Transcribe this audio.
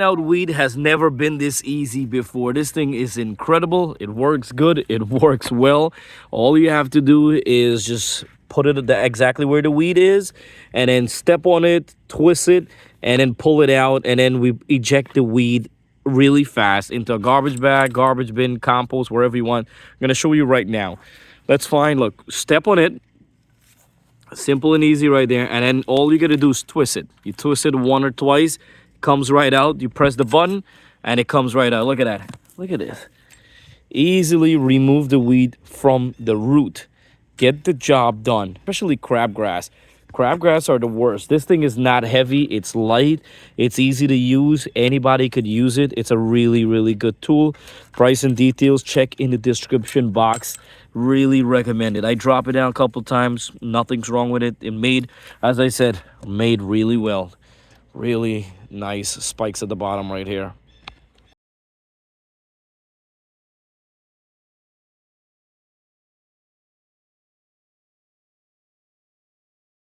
Out weed has never been this easy before. This thing is incredible. It works good. It works well. All you have to do is just put it exactly where the weed is, and then step on it, twist it, and then pull it out, and then we eject the weed really fast into a garbage bag, garbage bin, compost, wherever you want. I'm gonna show you right now. Let's find. Look, step on it. Simple and easy right there, and then all you gotta do is twist it. You twist it one or twice, comes right out. You press the button and it comes right out. Look at that. Look at this. Easily remove the weed from the root. Get the job done, especially crabgrass. Crabgrass are the worst. This thing is not heavy. It's light. It's easy to use. Anybody could use it. It's a really, really good tool. Price and details, check in the description box. Really recommend it. I drop it down a couple times. Nothing's wrong with it. It made, as I said, made really well. Really nice spikes at the bottom right here.